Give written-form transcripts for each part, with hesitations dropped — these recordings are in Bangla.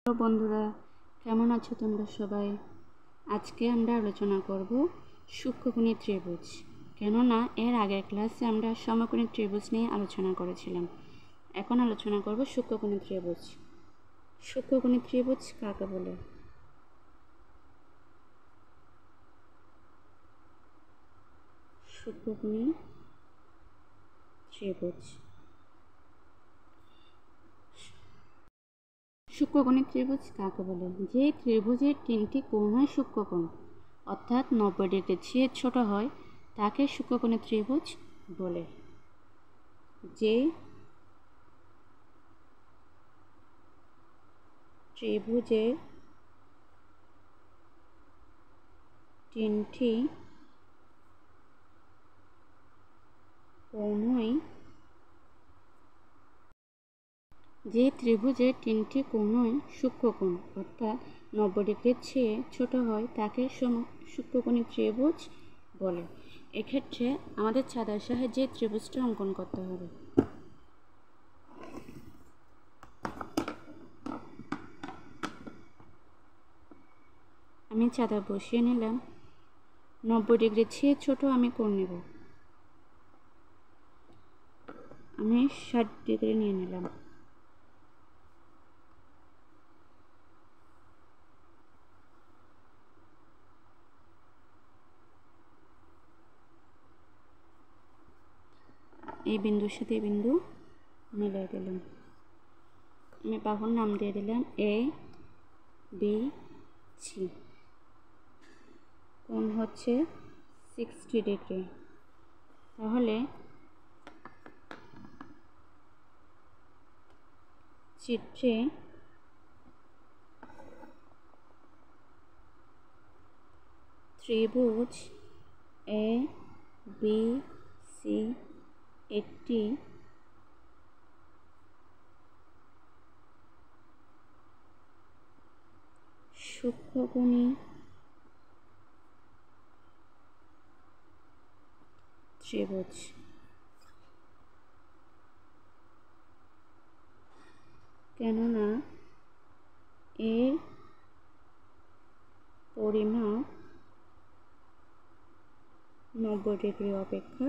হ্যালো বন্ধুরা, কেমন আছো তোমরা সবাই? আজকে আমরা আলোচনা করব সূক্ষ্মকোণী ত্রিভুজ। কেননা এর আগের ক্লাসে আমরা সমকোণী ত্রিভুজ নিয়ে আলোচনা করেছিলাম। এখন আলোচনা করব সূক্ষ্মকোণী ত্রিভুজ। সূক্ষ্মকোণী ত্রিভুজ কাকে বলে? সূক্ষ্মকোণী ত্রিভুজ। সূক্ষ্মকোণী ত্রিভুজ কাকে বলে? যে ত্রিভুজের তিনটি কোণই সূক্ষ্মকোণ, অর্থাৎ 90 ডিগ্রির চেয়ে ছোট হয়, তাকে সূক্ষ্মকোণী ত্রিভুজ বলে। যে ত্রিভুজের তিনটি কোণই সূক্ষ্মকোণ, অর্থাৎ 90 ডিগ্রির চেয়ে ছোট হয়, তাকে সূক্ষ্মকোণী ত্রিভুজ বলে। এক্ষেত্রে আমাদের চাঁদার সাহায্যে ত্রিভুজটা অঙ্কন করতে হবে। আমি চাঁদা বসিয়ে নিলাম। 90 ডিগ্রির চেয়ে ছোট আমি কোণ নেব। আমি 60 ডিগ্রি নিয়ে নিলাম। এই বিন্দুর সাথে এই বিন্দু মিলিয়ে দিলাম। আমি বাহুর নাম দিয়ে দিলাম এ বি সি। কোণ হচ্ছে 60 ডিগ্রি। তাহলে চিত্রে ত্রিভুজ এ বি সি একটি সূক্ষ্মকোণী ত্রিভুজ। কেননা এর পরিমাপ 90 ডিগ্রি অপেক্ষা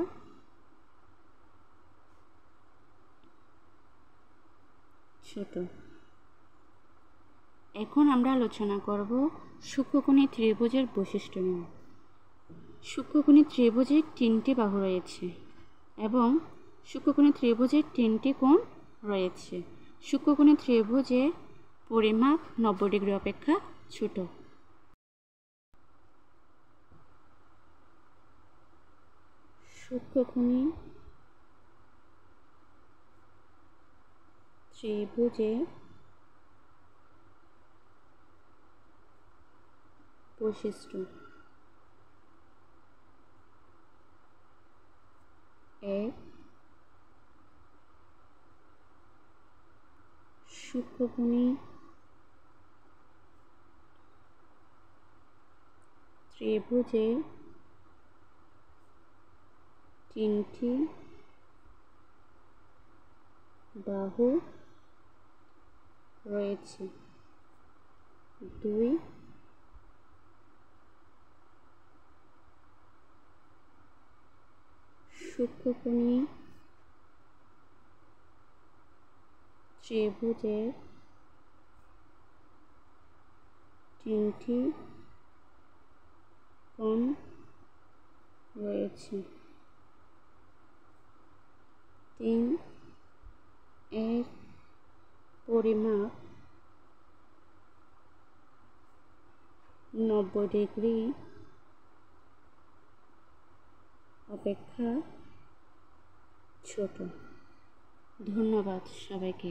ছোট। এখন আমরা আলোচনা করব সূক্ষ্মকোণী ত্রিভুজের বৈশিষ্ট্য নিয়ে। সূক্ষ্মকোণী ত্রিভুজের 3টি বাহু রয়েছে এবং সূক্ষ্মকোণী ত্রিভুজের 3টি কোণ রয়েছে। সূক্ষ্মকোণী ত্রিভুজের পরিমাপ 90 ডিগ্রি অপেক্ষা ছোট। সূক্ষ্মকোণী ত্রিভুজের বৈশিষ্ট্য: এক, সূক্ষ্মকোণী ত্রিভুজের 3টি বাহু রয়েছে। 2, সূক্ষ্মকোণী ত্রিভুজের 3টি কোণ রয়েছে। 3, এর পরিমাপ 90 ডিগ্রি অপেক্ষা ছোট। ধন্যবাদ সবাইকে।